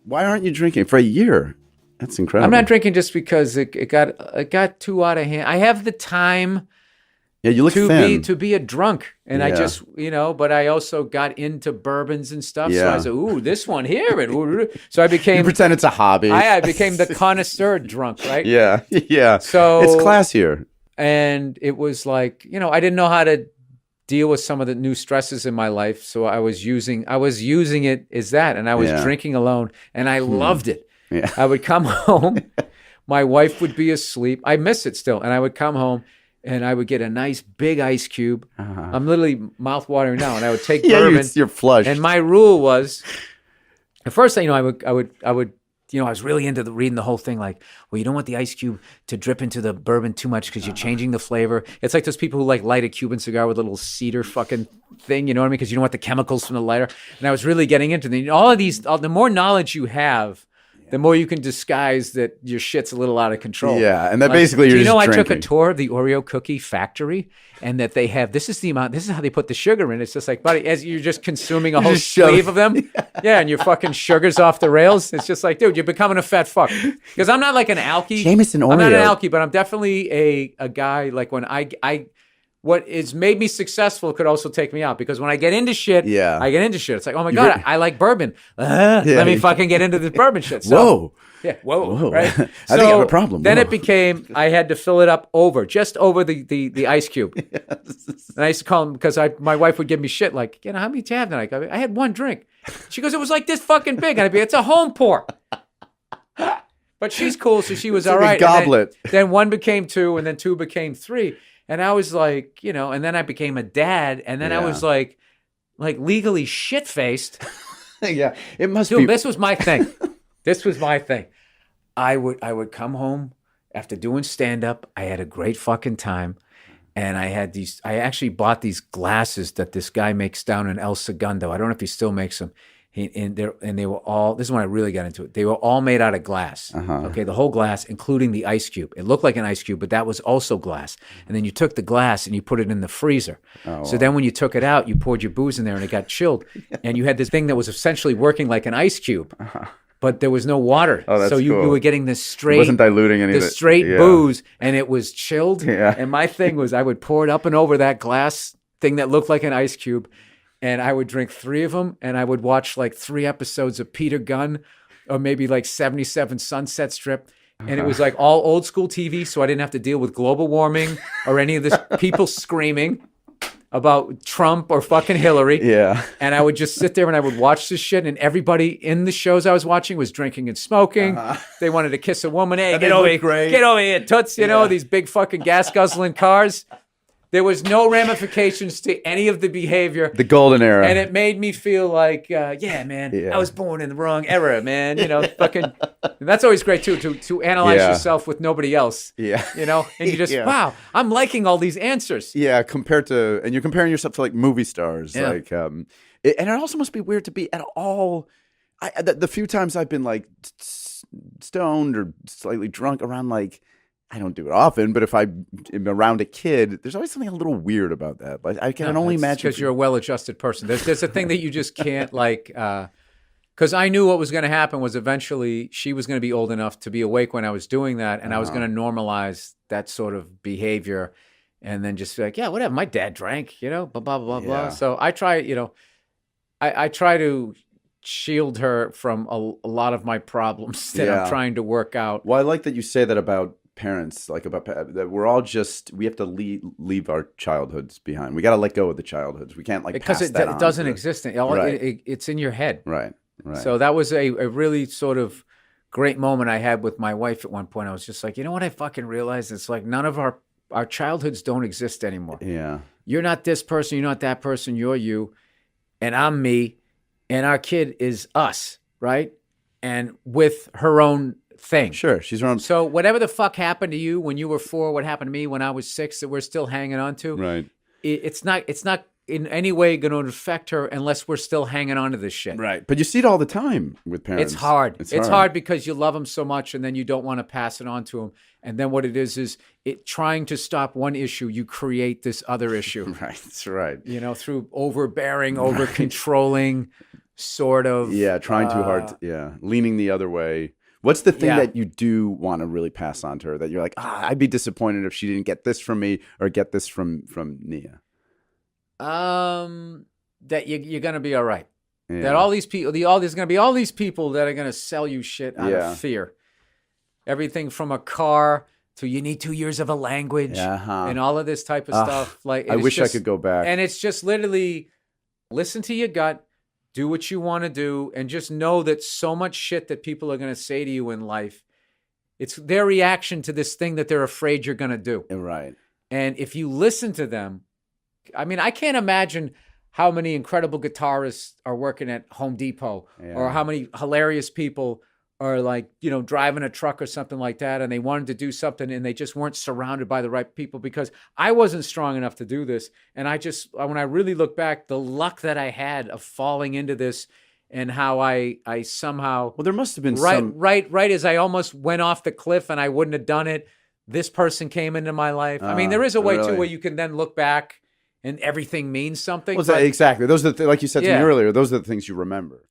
Why aren't you drinking for a year? That's incredible. I'm not drinking just because it got too out of hand. I have the time. Yeah, you look thin. To be a drunk, and I just but I also got into bourbons and stuff. So I said, "Ooh, this one here," and so I became. You pretend it's a hobby. I became the connoisseur drunk, right? Yeah. So it's classier, and it was like I didn't know how to deal with some of the new stresses in my life, so I was using it as that, and I was drinking alone, and I loved it. Yeah. I would come home, my wife would be asleep. I miss it still, and I would come home. And I would get a nice big ice cube. I'm literally mouth-watering now. And I would take bourbon. You're flushed. And my rule was, at first, I would, I was really into reading the whole thing. Like, well, you don't want the ice cube to drip into the bourbon too much because you're changing the flavor. It's like those people who light a Cuban cigar with a little cedar fucking thing. You know what I mean? Because you don't want the chemicals from the lighter. And I was really getting into all of these. The more knowledge you have, the more you can disguise that your shit's a little out of control. Yeah, and that basically you're just drinking. I took a tour of the Oreo cookie factory, and that they have, this is how they put the sugar in. It's just like, buddy, as you're just consuming a whole sleeve of them. Yeah, and your fucking sugar's off the rails. It's just like, dude, you're becoming a fat fuck. Because I'm not like an alky. Jameson Oreo. I'm not an alky, but I'm definitely a guy, like when I what has made me successful could also take me out, because when I get into shit, I get into shit. It's like, oh my God, I like bourbon. Let me fucking get into this bourbon shit. So, whoa. Right? I think I have a problem. Then it became, I had to fill it up just over the ice cube. Yes. And I used to call him, because my wife would give me shit like, how many did you have tonight? I had one drink. She goes, it was like this fucking big. And I'd be, it's a home pour. But she's cool, so she was all right. Goblet. Then one became two, and then two became three. And I was like, and then I became a dad, and then I was like legally shit-faced. Yeah, it must be. This was my thing. This was my thing. I would come home after doing stand-up. I had a great fucking time. And I actually bought these glasses that this guy makes down in El Segundo. I don't know if he still makes them. And they were all, this is when I really got into it. They were all made out of glass. Okay, the whole glass, including the ice cube. It looked like an ice cube, but that was also glass. And then you took the glass and you put it in the freezer. So then when you took it out, you poured your booze in there and it got chilled. And you had this thing that was essentially working like an ice cube. But there was no water. Oh, that's so you cool. were getting this straight. It wasn't diluting any of the straight booze, and it was chilled. Yeah. And my thing was, I would pour it up and over that glass thing that looked like an ice cube. And I would drink 3 of them, and I would watch like 3 episodes of Peter Gunn, or maybe like 77 Sunset Strip. And it was like all old school TV, so I didn't have to deal with global warming or any of this people screaming about Trump or fucking Hillary. Yeah. And I would just sit there and I would watch this shit, and everybody in the shows I was watching was drinking and smoking. They wanted to kiss a woman. Hey, get over here, toots. You know, these big fucking gas guzzling cars. There was no ramifications to any of the behavior. The golden era. And it made me feel like, man, I was born in the wrong era, man. Fucking. And that's always great, too, to analyze yourself with nobody else. Yeah. And you just, wow, I'm liking all these answers. Yeah, and you're comparing yourself to like movie stars. Yeah. Like, and it also must be weird to be at all. The few times I've been like stoned or slightly drunk around, like, I don't do it often, but if I'm around a kid, there's always something a little weird about that. Like, I can only imagine. Because you're a well-adjusted person. There's a thing that you just can't, like, because I knew what was going to happen was eventually she was going to be old enough to be awake when I was doing that, and I was going to normalize that sort of behavior, and then just be like, yeah, whatever, my dad drank, blah, blah, blah, blah. So I try, I try to shield her from a lot of my problems that I'm trying to work out. Well, I like that you say that about parents, like about that we're all we have to leave our childhoods behind. We got to let go of the childhoods. We can't because it doesn't exist. It's in your head. Right. So that was a really sort of great moment I had with my wife at one point. I was just like, you know what I fucking realized? It's like none of our childhoods don't exist anymore. Yeah. You're not this person. You're not that person. You're you. And I'm me. And our kid is us, right? And with her own thing. Sure, she's her own. So whatever the fuck happened to you when you were 4, what happened to me when I was 6 that we're still hanging on to, right? It's not in any way going to affect her unless we're still hanging on to this shit. Right. But you see it all the time with parents. It's hard. It's hard because you love them so much and then you don't want to pass it on to them. And then what it is it trying to stop one issue, you create this other issue. Right. That's right. Through overbearing, over controlling. sort of. Yeah, trying too hard. Leaning the other way. What's the thing Yeah. that you do want to really pass on to her that you're like, I'd be disappointed if she didn't get this from me or get this from Nia? That you're gonna be all right. Yeah. That all these people, there's gonna be all these people that are gonna sell you shit out of fear. Everything from a car to you need 2 years of a language and all of this type of stuff. Like, I wish I could go back. And it's just literally listen to your gut, do what you want to do, and just know that so much shit that people are going to say to you in life, it's their reaction to this thing that they're afraid you're going to do. Right. And if you listen to them, I mean, I can't imagine how many incredible guitarists are working at Home Depot or how many hilarious people are like, you know, driving a truck or something like that, and they wanted to do something and they just weren't surrounded by the right people, because I wasn't strong enough to do this. And I just, when I really look back, the luck that I had of falling into this and how I somehow, well, there must have been right as I almost went off the cliff and I wouldn't have done it, this person came into my life. I mean, there is a way too where you can then look back and everything means something. Well, exactly. Those are like you said to me earlier, those are the things you remember.